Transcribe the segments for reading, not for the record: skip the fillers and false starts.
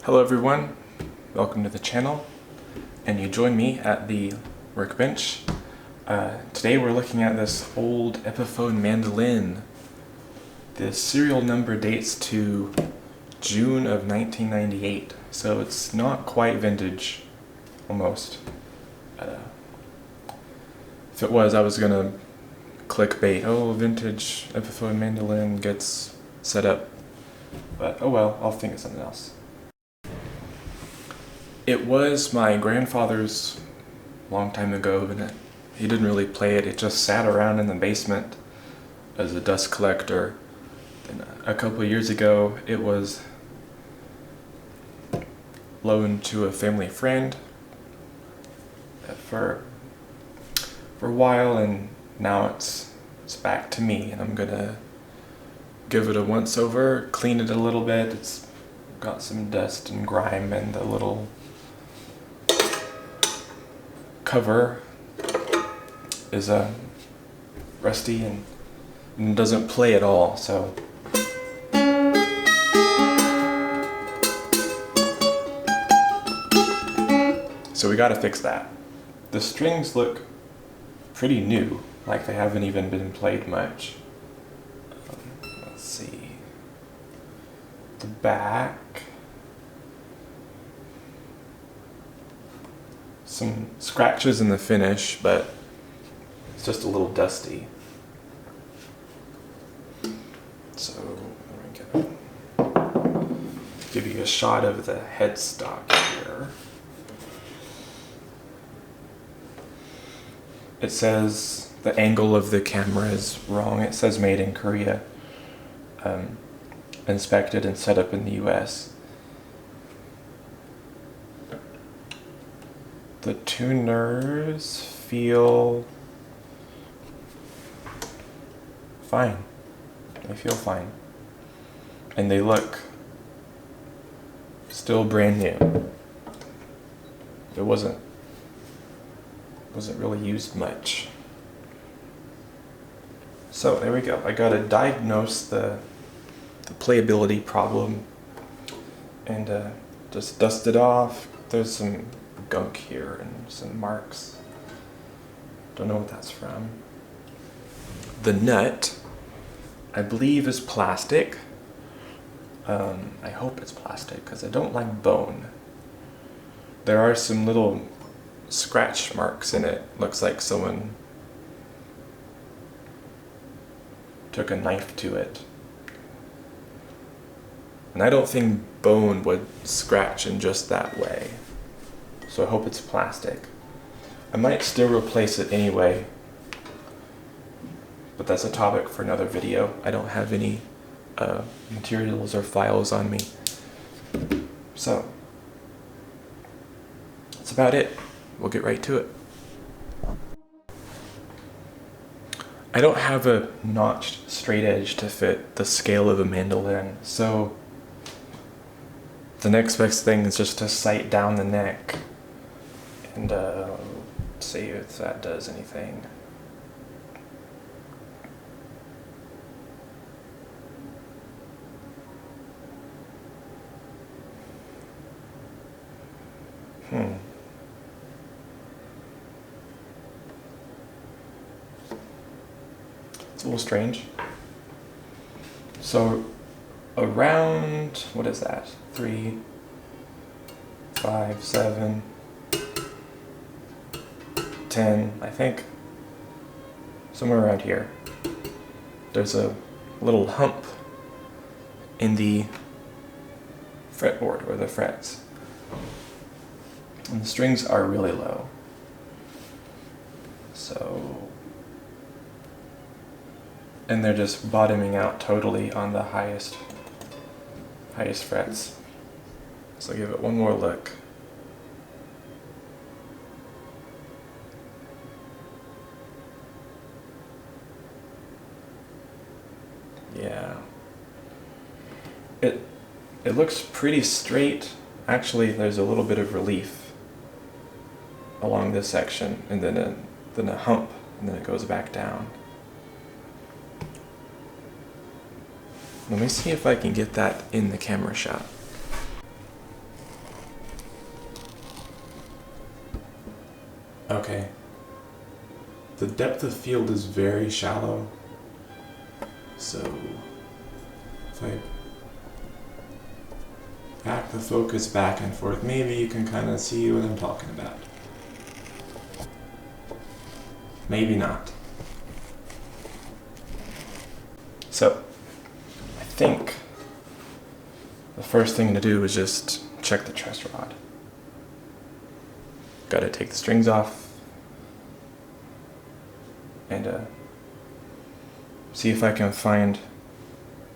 Hello everyone, welcome to the channel, and you join me at the workbench. Today we're looking at this old epiphone mandolin. The serial number dates to June of 1998, so it's not quite vintage, almost. If it was, I was gonna clickbait, oh, vintage epiphone mandolin gets set up, but oh well, I'll think of something else. It was my grandfather's a long time ago, and he didn't really play it. It just sat around in the basement as a dust collector. And a couple of years ago, it was loaned to a family friend for a while, and now it's back to me, and I'm gonna give it a once over, clean it a little bit. It's got some dust and grime, and the little cover is rusty and doesn't play at all, so we gotta fix that. The strings look pretty new, like they haven't even been played much. Let's see. The back. Some scratches in the finish, but it's just a little dusty. So let me give you a shot of the headstock here. It says the angle of the camera is wrong. It says made in Korea, inspected and set up in the US. The tuners feel fine. They feel fine. And they look still brand new. It wasn't really used much. So there we go. I gotta diagnose the playability problem and just dust it off. There's some gunk here and some marks. Don't know what that's from. The nut, I believe, is plastic. I hope it's plastic because I don't like bone. There are some little scratch marks in it. Looks like someone took a knife to it. And I don't think bone would scratch in just that way. So I hope it's plastic. I might still replace it anyway, but that's a topic for another video. I don't have any materials or files on me. So that's about it. We'll get right to it. I don't have a notched straight edge to fit the scale of a mandolin, so the next best thing is just to sight down the neck and see if that does anything. It's a little strange. So around, what is that? 3, 5, 7, 10, I think. Somewhere around here. There's a little hump in the fretboard, or the frets. And the strings are really low. So, and they're just bottoming out totally on the highest frets. So give it one more look. Yeah. It looks pretty straight. Actually, there's a little bit of relief along this section, and then a hump, and then it goes back down. Let me see if I can get that in the camera shot. Okay. The depth of field is very shallow. So if I back the focus back and forth, maybe you can kind of see what I'm talking about. Maybe not. So, I think the first thing to do is just check the truss rod. Gotta take the strings off and see if I can find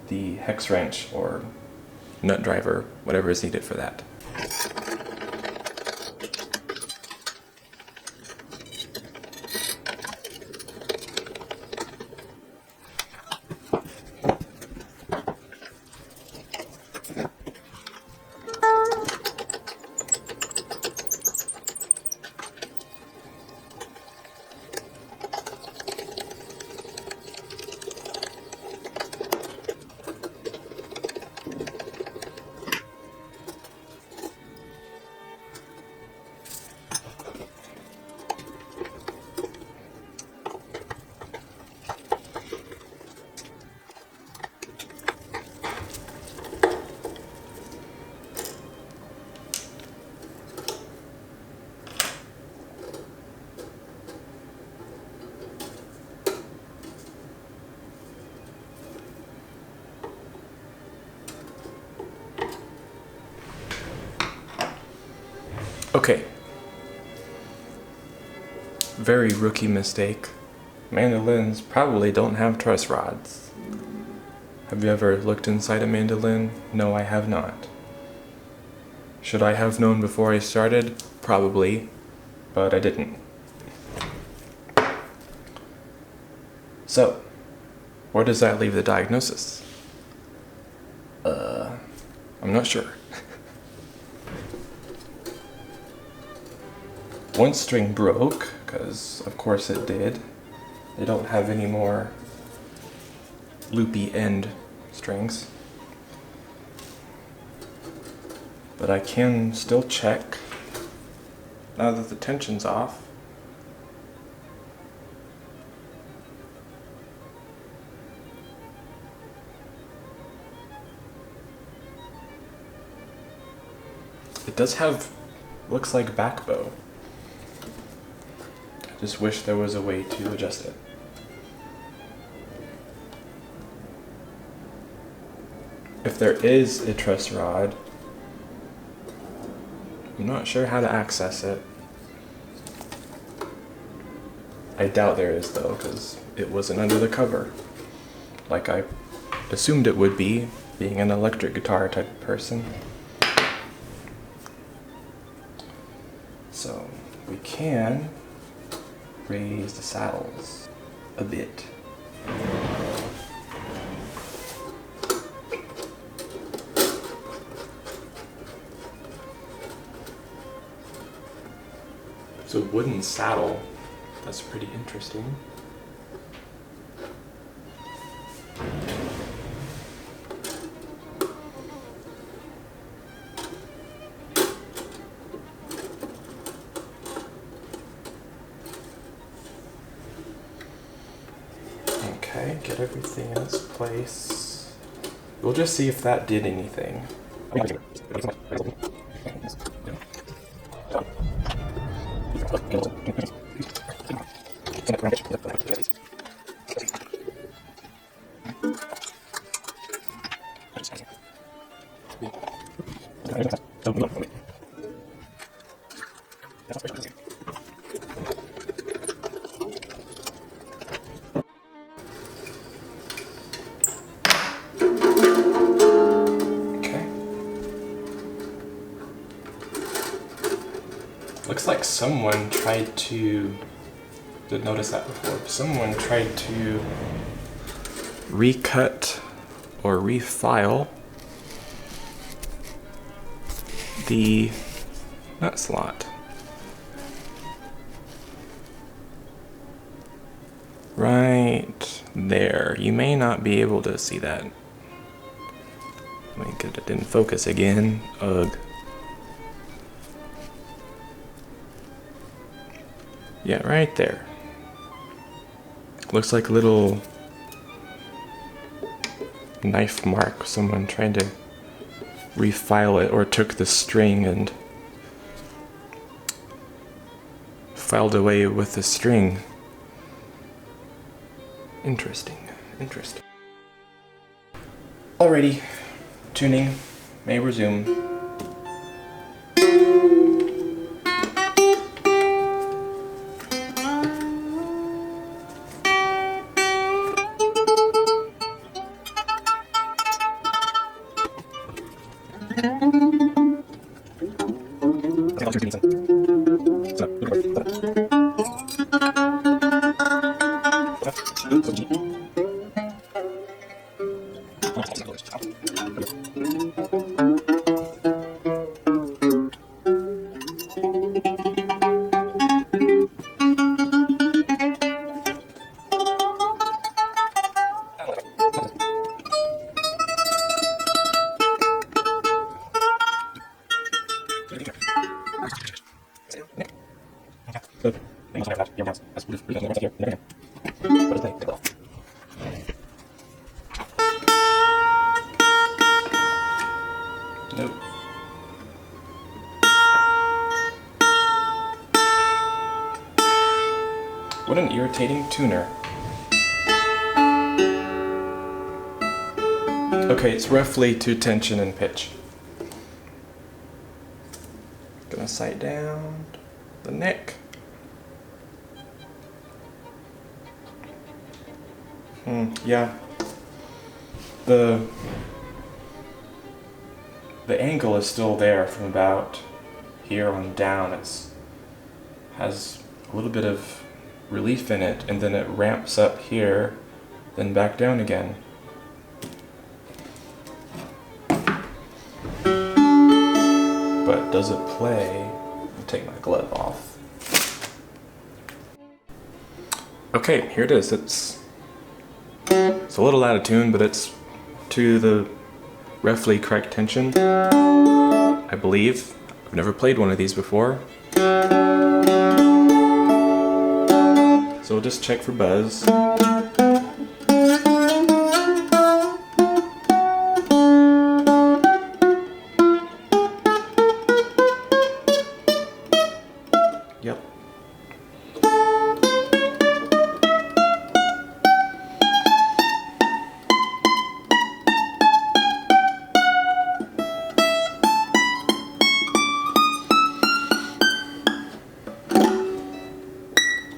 the hex wrench or nut driver, whatever is needed for that. Okay. Very rookie mistake. Mandolins probably don't have truss rods. Have you ever looked inside a mandolin? No, I have not. Should I have known before I started? Probably, but I didn't. So, where does that leave the diagnosis? I'm not sure. One string broke, because of course it did. They don't have any more loopy end strings. But I can still check, now that the tension's off. It does have, looks like back bow. I just wish there was a way to adjust it. If there is a truss rod, I'm not sure how to access it. I doubt there is though, because it wasn't under the cover, like I assumed it would be, being an electric guitar type of person. So we can raise the saddles a bit. So wooden saddle, that's pretty interesting. Okay, get everything in its place. We'll just see if that did anything. Looks like someone tried to, did notice that before, someone tried to recut or refile the nut slot. Right there. You may not be able to see that. Let me get it in focus again. Ugh. Yeah, right there. Looks like a little knife mark. Someone trying to refile it, or took the string and filed away with the string. Interesting, interesting. Alrighty, tuning may resume. Nope. What an irritating tuner. Okay, it's roughly to tension and pitch. Gonna sight down the neck. Yeah. The angle is still there from about here on down. It's has a little bit of relief in it, and then it ramps up here, then back down again. But does it play? I'll take my glove off. Okay, here it is. It's a little out of tune, but it's to the roughly correct tension, I believe. I've never played one of these before. So we'll just check for buzz. Yep.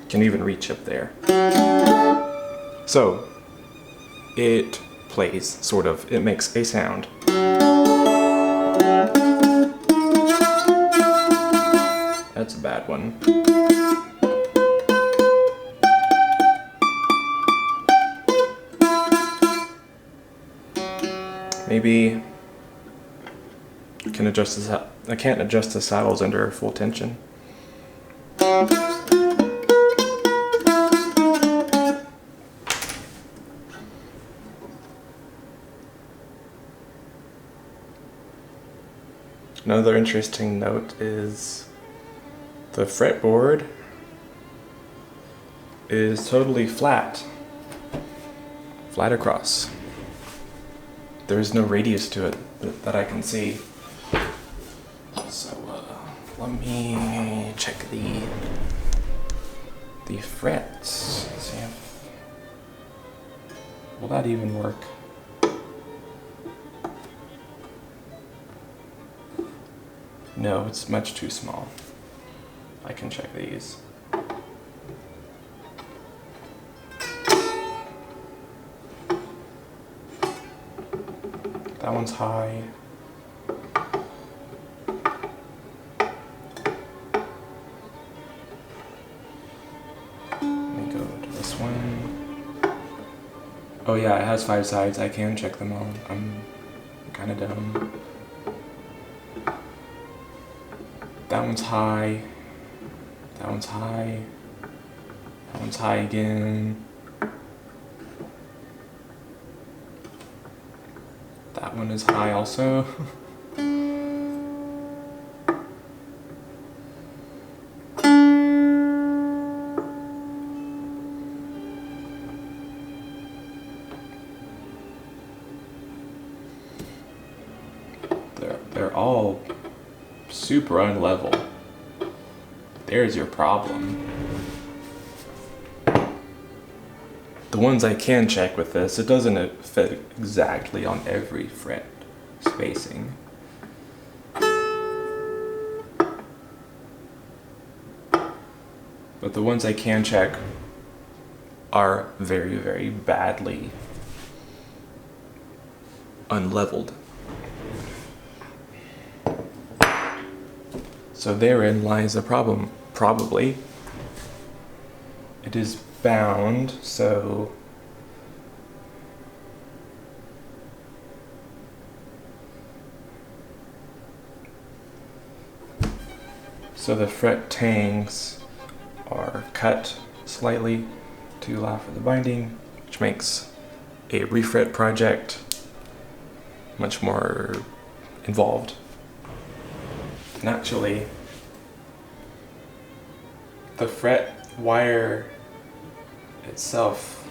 Can even reach up there. So it plays, sort of. It makes a sound. That's a bad one. Maybe I can adjust this. I can't adjust the saddles under full tension. Another interesting note is the fretboard is totally flat across. There's no radius to it that I can see. So let me check the frets. Let's see if will that even work. No, it's much too small. I can check these. That one's high. Let me go to this one. Oh yeah, it has 5 sides. I can check them all. I'm kind of dumb. That one's high. That one's high. That one's high again. That one is high also. they're all super unlevel. There's your problem. The ones I can check with this, it doesn't fit exactly on every fret spacing. But the ones I can check are very, very badly unleveled. So therein lies the problem, probably. It is bound, so the fret tangs are cut slightly to allow for the binding, which makes a refret project much more involved. And actually, the fret wire itself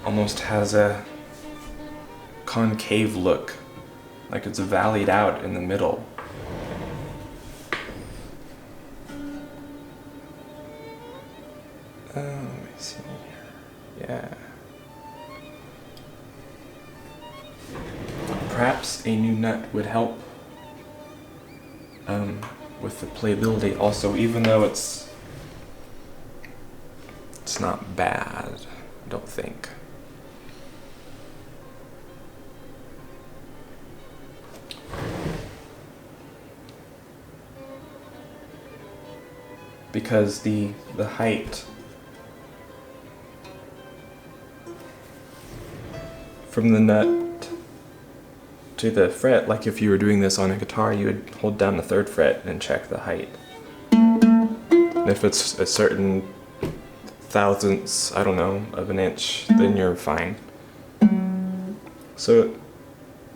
almost has a concave look, like it's valleyed out in the middle. Let me see here. Yeah. Perhaps a new nut would help with the playability also, even though it's not bad, I don't think. Because the height from the nut to the fret, like if you were doing this on a guitar, you would hold down the 3rd fret and check the height. And if it's a certain thousandths, I don't know, of an inch, then you're fine. So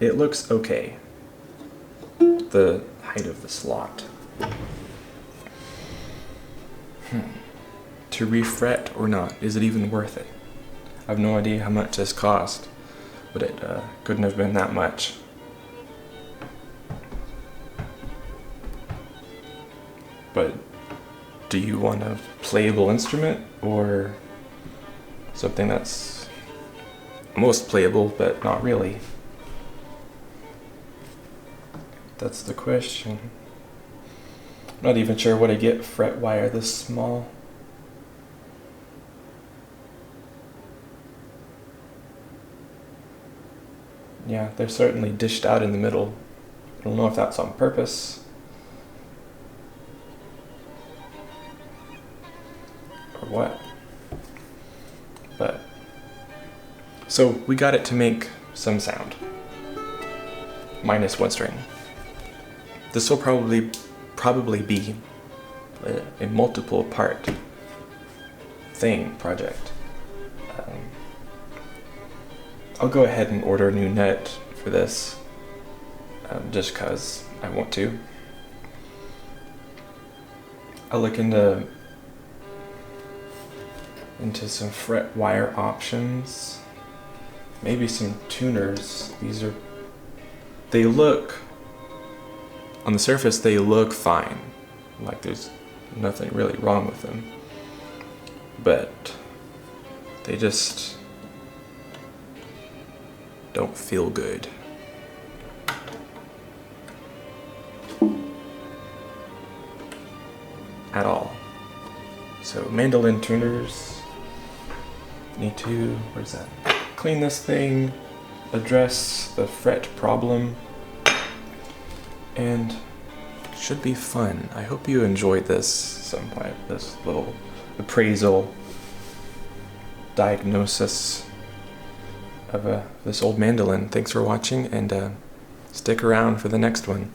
it looks okay, the height of the slot. To refret or not, is it even worth it? I have no idea how much this cost, but it couldn't have been that much. But do you want a playable instrument or something that's almost playable but not really? That's the question. I'm not even sure what I get fret wire this small. Yeah, they're certainly dished out in the middle. I don't know if that's on purpose or what. But so we got it to make some sound. Minus 1 string. This will probably be a multiple part project. I'll go ahead and order a new nut for this, just cause I want to. I'll look into some fret wire options, maybe some tuners. They look, on the surface they look fine, like there's nothing really wrong with them, but they just don't feel good. At all. So mandolin tuners need to, where's that? Clean this thing, address the fret problem, and it should be fun. I hope you enjoyed this little appraisal, diagnosis of this old mandolin. Thanks for watching, and stick around for the next one.